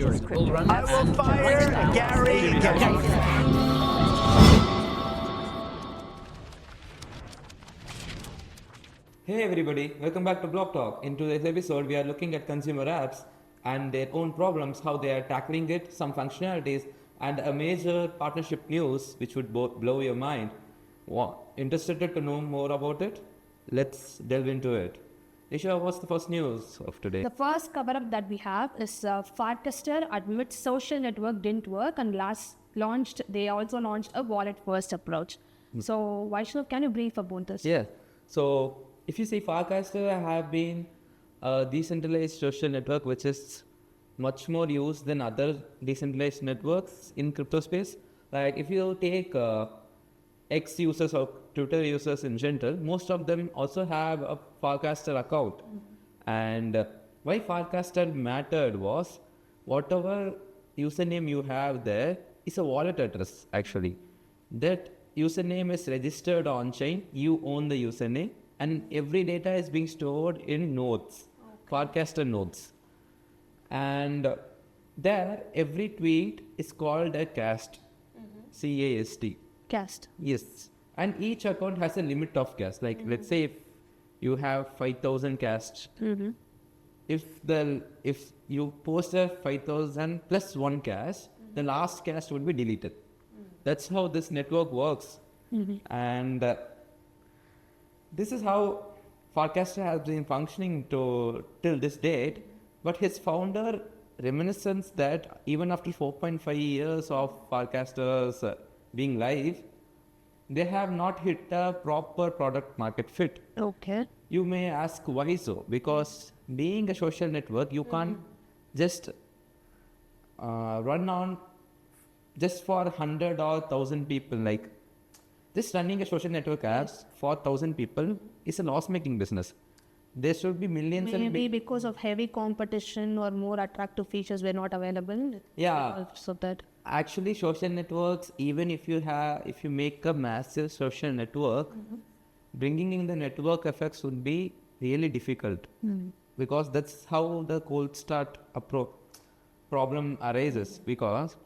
largest crypto I will fire Gary. Hey everybody, welcome back to BlockTalk. In today's episode, we are looking at consumer apps and their own problems, how they are tackling it, some functionalities, and a major partnership news which would both blow your mind. Interested to know more about it? Let's delve into it. Isha, what's the first news of today? The first cover-up that we have is Farcaster admits social network didn't work and they also launched a wallet-first approach. So, Vaishnav, can you brief about this? Yeah. So, if you see Farcaster have been a decentralized social network which is much more used than other decentralized networks in crypto space. Like if you take X users or Twitter users in general, most of them also have a Farcaster account. And why Farcaster mattered was whatever username you have there is a wallet address actually. That username is registered on chain, you own the username, and every data is being stored in nodes, Farcaster nodes. And there every tweet is called a cast, C-A-S-T. Cast. Yes. And each account has a limit of cast. Like let's say if you have 5,000 casts, if you post a 5,000 plus one cast, the last cast would be deleted. That's how this network works. And this is how Farcaster has been functioning till this date. But his founder reminiscence that even after 4.5 years of Farcaster's being live, they have not hit a proper product market fit. Okay. You may ask why so? Because being a social network, you can't just run on just for 100 or 1,000 people. Like just running a social network app for 1,000 people is a loss-making business. There should be millions Maybe because of heavy competition or more attractive features were not available. Yeah. So that. Actually, social networks, even if you make a massive social network, bringing in the network effects would be really difficult because that's how the cold start problem arises. Because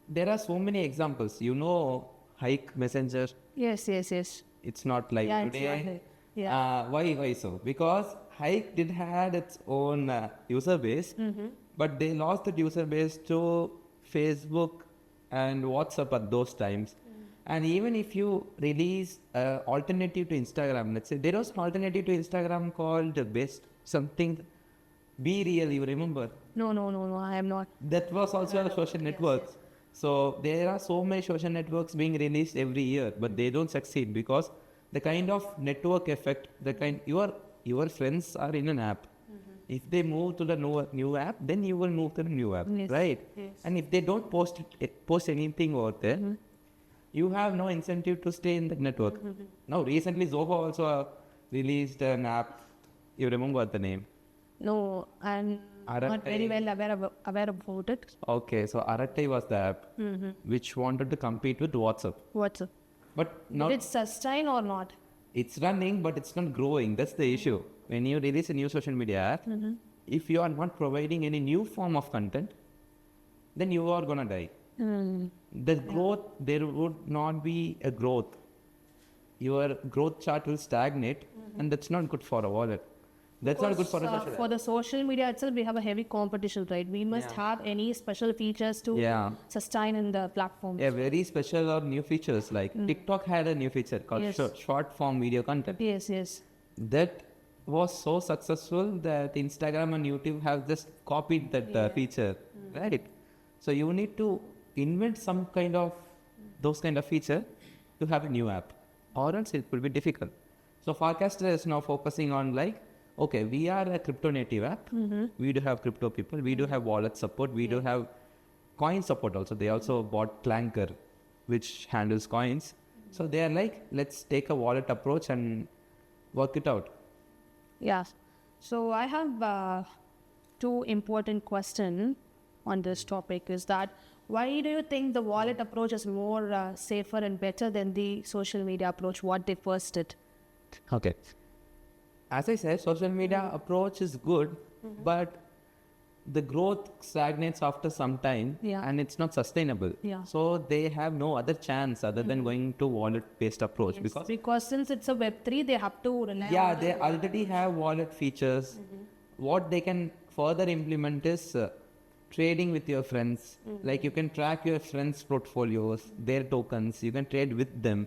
there are so many examples. You know, Hike Messenger. Yes. It's not like Yeah, today. it's not like, yeah. Why so? Because Hike did had its own user base, but they lost that user base to Facebook and WhatsApp at those times. And even if you release an alternative to Instagram, let's say there was an alternative to Instagram called Best something, Be Real, you remember? No, I am not. That was also a social network. Yes. So there are so many social networks being released every year, but they don't succeed because the kind of network effect, your friends are in an app. If they move to the new app, then you will move to the new app, right? Yes. And if they don't post anything over there, you have no incentive to stay in the network. Now, recently Zoho also released an app. You remember the name? No, I'm not very well aware about it. Okay, so Aratai was the app which wanted to compete with WhatsApp. WhatsApp. But now Did it sustain or not? it's running, but it's not growing. That's the issue. When you release a new social media app, if you are not providing any new form of content, then you are going to die. The growth, there would not be a growth. Your growth chart will stagnate, and that's not good for a wallet. That's not good for a social For the social media itself, we have a heavy competition, right? We must have any special features to sustain in the platform. Yeah, very special or new features. Like TikTok had a new feature called short form video content. Yes. That was so successful that Instagram and YouTube have just copied that feature, right? So you need to invent some kind of those kind of feature to have a new app, or else it will be difficult. So Farcaster is now focusing on like, okay, we are a crypto native app. We do have crypto people. We do have wallet support. We do have coin support also. They also bought Clanker, which handles coins. So they are like, let's take a wallet approach and work it out. Yeah. So I have two important questions on this topic. Is that why do you think the wallet approach is more safer and better than the social media approach, what they first did? Okay. As I said, social media approach is good, but the growth stagnates after some time and it's not sustainable. So they have no other chance other than going to wallet-based approach because since it's a Web3, they have to rely on they already have wallet features. What they can further implement is trading with your friends. Like you can track your friends' portfolios, their tokens, you can trade with them.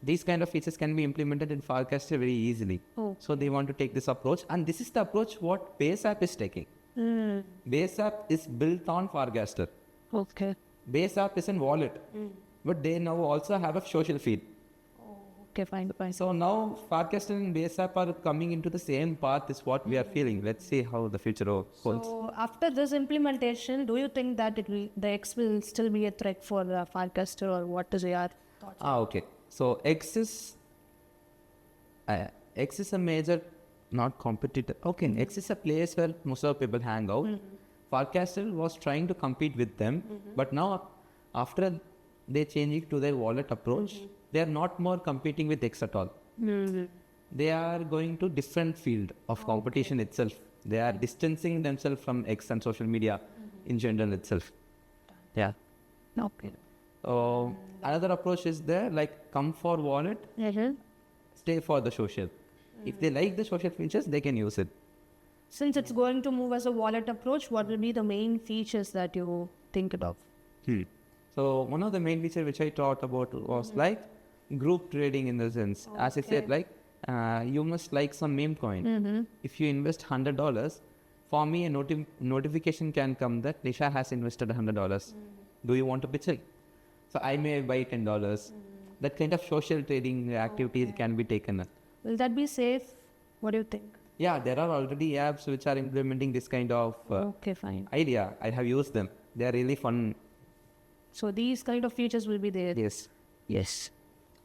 These kind of features can be implemented in Farcaster very easily. So they want to take this approach, and this is the approach what BaseApp is taking. BaseApp is built on Farcaster. BaseApp is a wallet, but they now also have a social feed. Okay, fine. So now Farcaster and BaseApp are coming into the same path is what we are feeling. Let's see how the future holds. So after this implementation, do you think that the X will still be a threat for Farcaster, or what is your thoughts? Okay. So X is a major, not competitor. Okay, X is a place where most of people hang out. Farcaster was trying to compete with them, but now after they change it to their wallet approach, they are not more competing with X at all. They are going to different field of competition itself. They are distancing themselves from X and social media in general itself. Okay. Another approach is there, like come for wallet, stay for the social. If they like the social features, they can use it. Since it's going to move as a wallet approach, what will be the main features that you think of? So one of the main features which I thought about was like group trading in the sense. As I said, like you must like some meme coin. If you invest $100, for me a notification can come that Nisha has invested $100. Do you want to pitch it? So I may buy $10. That kind of social trading activities can be taken up. Will that be safe? What do you think? Yeah, there are already apps which are implementing this kind of idea. I have used them. They are really fun. So these kind of features will be there. Yes.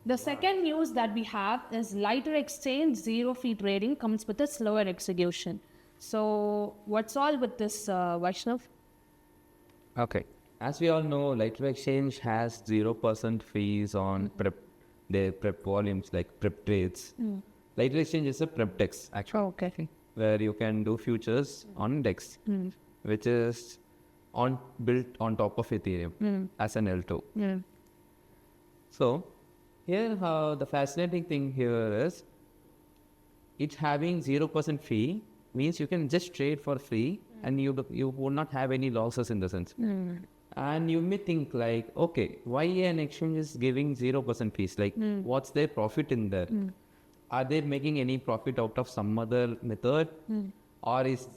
The second news that we have is lighter exchange, zero fee trading comes with a slower execution. So what's all with this, Vaishnav? Okay. As we all know, Lighter Exchange has 0% fees on their prep volumes, like prep trades. Lighter Exchange is a prep dex, actually, where you can do futures on DEX, which is built on top of Ethereum as an L2. So here, the fascinating thing here is it having 0% fee means you can just trade for free and you will not have any losses in the sense. And you may think like, okay, why an exchange is giving 0% fees? Like, what's their profit in there? Are they making any profit out of some other method? Or is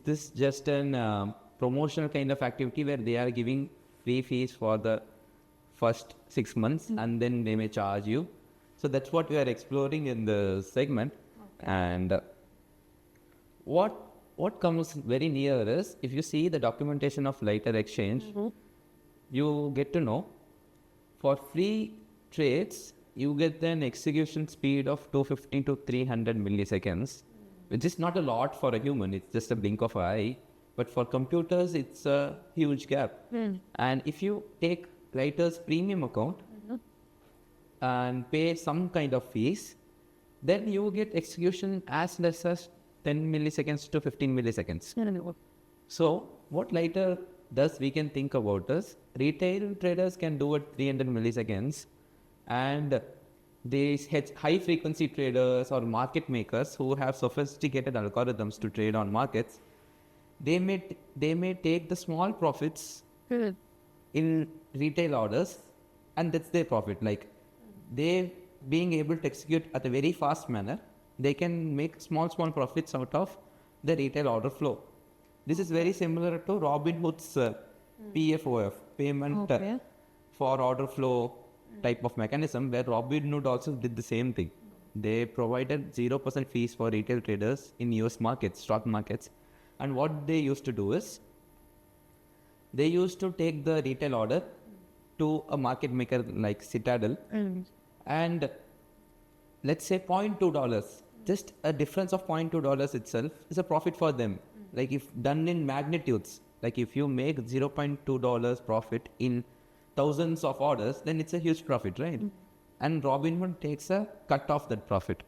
this just an promotional kind of activity where they are giving free fees for the first 6 months and then they may charge you? So that's what we are exploring in the segment. And what comes very near is, if you see the documentation of Lighter Exchange, you get to know for free trades, you get an execution speed of 250 to 300 milliseconds, which is not a lot for a human. It's just a blink of an eye. But for computers, it's a huge gap. And if you take Lighter's premium account and pay some kind of fees, then you get execution as less as 10 milliseconds to 15 milliseconds. So what Lighter does, we can think about is retail traders can do it 300 milliseconds, and these high frequency traders or market makers who have sophisticated algorithms to trade on markets, they may take the small profits in retail orders, and that's their profit. Like they being able to execute at a very fast manner, they can make small profits out of the retail order flow. This is very similar to Robinhood's PFOF, payment for order flow type of mechanism, where Robinhood also did the same thing. They provided 0% fees for retail traders in US markets, stock markets. And what they used to do is, they used to take the retail order to a market maker like Citadel, and let's say $0.2, just a difference of $0.2 itself is a profit for them. Like if done in magnitudes, like if you make $0.2 profit in thousands of orders, then it's a huge profit, right? And Robinhood takes a cut of that profit.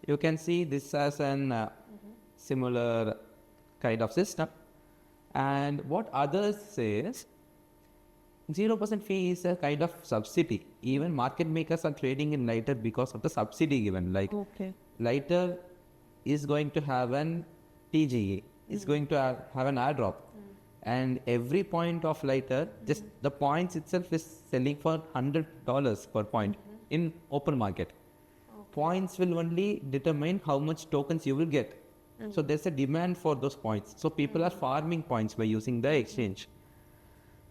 You can see this as an similar kind of system. And what others say is 0% fee is a kind of subsidy. Even market makers are trading in Lighter because of the subsidy given. Like Okay. Lighter is going to have an TGE, is going to have an airdrop. And every point of Lighter, just the points itself is selling for $100 per point in open market. Points will only determine how much tokens you will get. So there's a demand for those points. So people are farming points by using the exchange.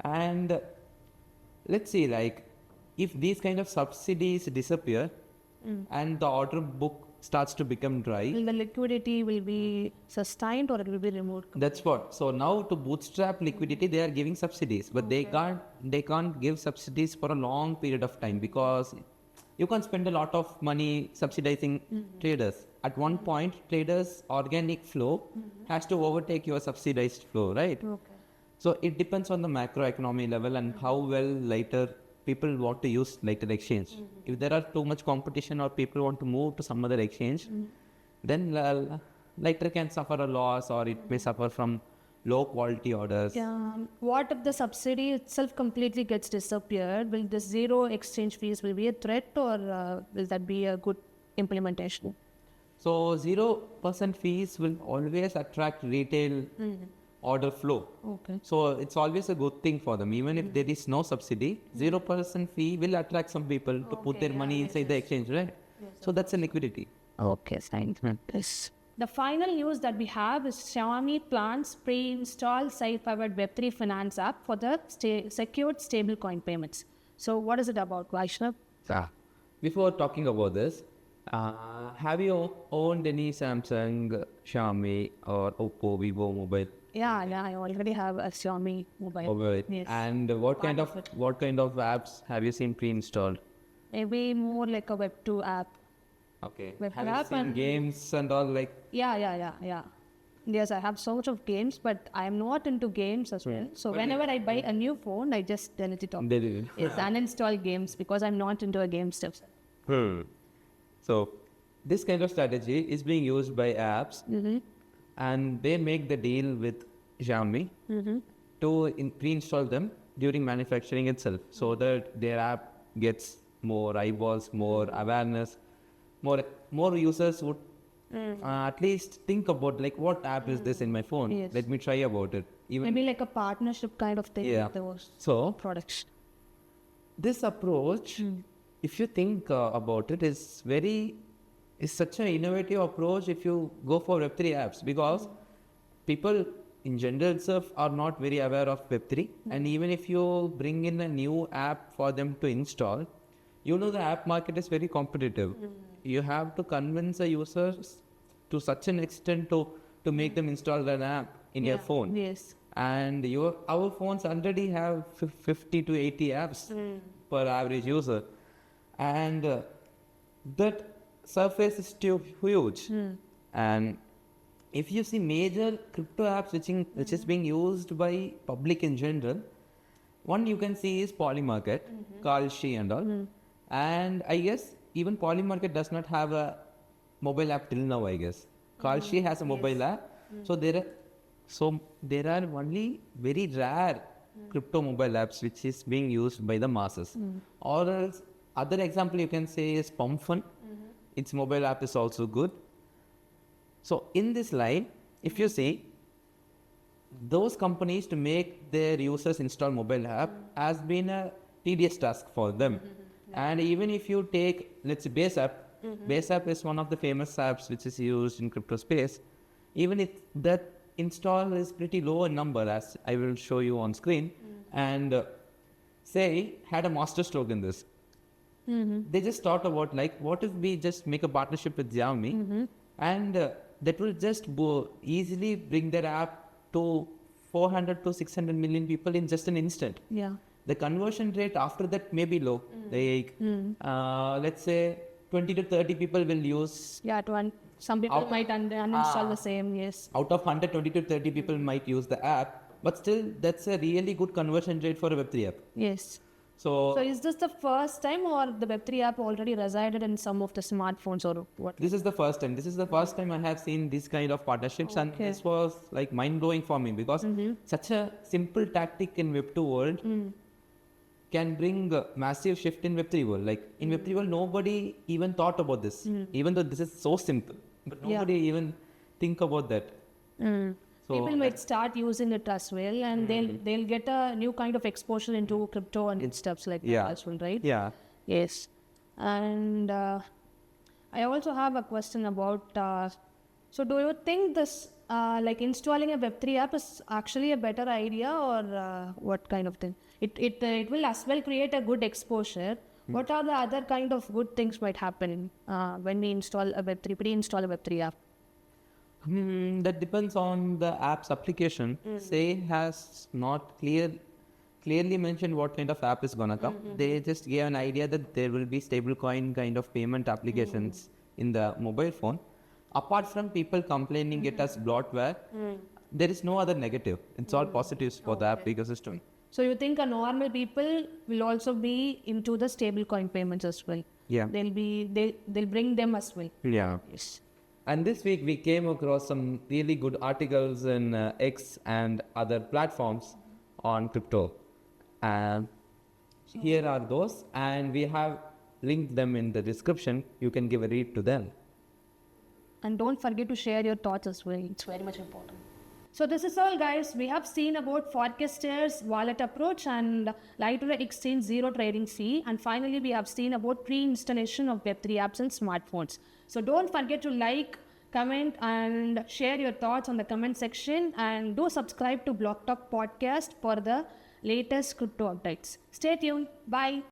And let's see, like, if these kind of subsidies disappear and the order book starts to become dry, Will the liquidity will be sustained or it will be removed? that's what. So now to bootstrap liquidity, they are giving subsidies, but they can't give subsidies for a long period of time because you can't spend a lot of money subsidizing traders. At one point, traders' organic flow has to overtake your subsidized flow, right? Okay. So it depends on the macroeconomy level and how well later people want to use Lighter exchange. If there are too much competition or people want to move to some other exchange, then Lighter can suffer a loss or it may suffer from low quality orders. Yeah. What if the subsidy itself completely gets disappeared? Will the zero exchange fees will be a threat or will that be a good implementation? So 0% fees will always attract retail order flow. Okay. So it's always a good thing for them. Even if there is no subsidy, 0% fee will attract some people to put their money inside the exchange, right? So that's a liquidity. Okay, thank you. The final news that we have is Xiaomi plans pre-install Sei-Powered Web3 finance app for the secured stablecoin payments. So what is it about, Vaishnav? Before talking about this, have you owned any Samsung, Xiaomi, or Oppo, Vivo mobile? Yeah, I already have a Xiaomi mobile. Yes. And what kind of apps have you seen pre-installed? Maybe more like a Web2 app. Okay. Web Have app you seen and- games and all like? Yeah. Yes, I have so much of games, but I am not into games as well. So whenever I buy a new phone, I just delete it off. Yes, uninstall games because I'm not into a game stuff. So this kind of strategy is being used by apps, and they make the deal with Xiaomi to pre-install them during manufacturing itself, so that their app gets more eyeballs, more awareness, more users would at least think about like what app is this in my phone. Yes. Let me try about it. Even Maybe like a partnership kind of thing Yeah. with those so, products. this approach, if you think about it, is such an innovative approach if you go for Web3 apps, because people in general itself are not very aware of Web3, and even if you bring in a new app for them to install, the app market is very competitive. You have to convince the users to such an extent to make them install an app in your phone. Yes. And our phones already have 50 to 80 apps per average user, and that surface is too huge. And if you see major crypto apps which is being used by public in general, one you can see is Polymarket, Kalshi and all. And I guess even Polymarket does not have a mobile app till now, I guess. Kalshi has a mobile app. So there are only very rare crypto mobile apps which is being used by the masses. Or else, other example you can say is Pumpfun. Its mobile app is also good. So in this line, if you see, those companies to make their users install mobile app has been a tedious task for them. And even if you take, let's say, Base app, Base app is one of the famous apps which is used in crypto space. Even if that install is pretty low in number, as I will show you on screen, and say had a master stroke in this. They just thought about like, what if we just make a partnership with Xiaomi, and that will just easily bring their app to 400 to 600 million people in just an instant. Yeah. The conversion rate after that may be low. Like, let's say 20 to 30 people will use. Yeah, some people might uninstall the same, yes. Out of 100, 20 to 30 people might use the app, but still that's a really good conversion rate for a Web3 app. Yes. So is this the first time, or the Web3 app already resided in some of the smartphones, or what? This is the first time. This is the first time I have seen this kind of partnerships, and this was like mind blowing for me, because such a simple tactic in Web2 world can bring a massive shift in Web3 world. Like in Web3 world, nobody even thought about this, even though this is so simple, but nobody even think about that. So People might start using it as well, and they'll get a new kind of exposure into crypto and stuff like that as well, right? Yeah. Yes. And I also have a question about, so do you think this, like installing a Web3 app is actually a better idea, or what kind of thing? It will as well create a good exposure. What are the other kind of good things might happen when we install a Web3, pre-install a Web3 app? That depends on the app's application. Say has not clearly mentioned what kind of app is gonna come. They just gave an idea that there will be stablecoin kind of payment applications in the mobile phone. Apart from people complaining it as bloatware, there is no other negative. It's all positives for the app ecosystem. So you think a normal people will also be into the stablecoin payments as well? Yeah. They'll bring them as well. Yeah. Yes. And this week we came across some really good articles in X and other platforms on crypto. And here are those, and we have linked them in the description. You can give a read to them. And don't forget to share your thoughts as well. It's very much important. So this is all, guys. We have seen about Farcaster's wallet approach and lightweight exchange zero trading fee. And finally, we have seen about pre-installation of Web3 apps in smartphones. So don't forget to like, comment, and share your thoughts on the comment section. And do subscribe to BlockTalk podcast for the latest crypto updates. Stay tuned. Bye.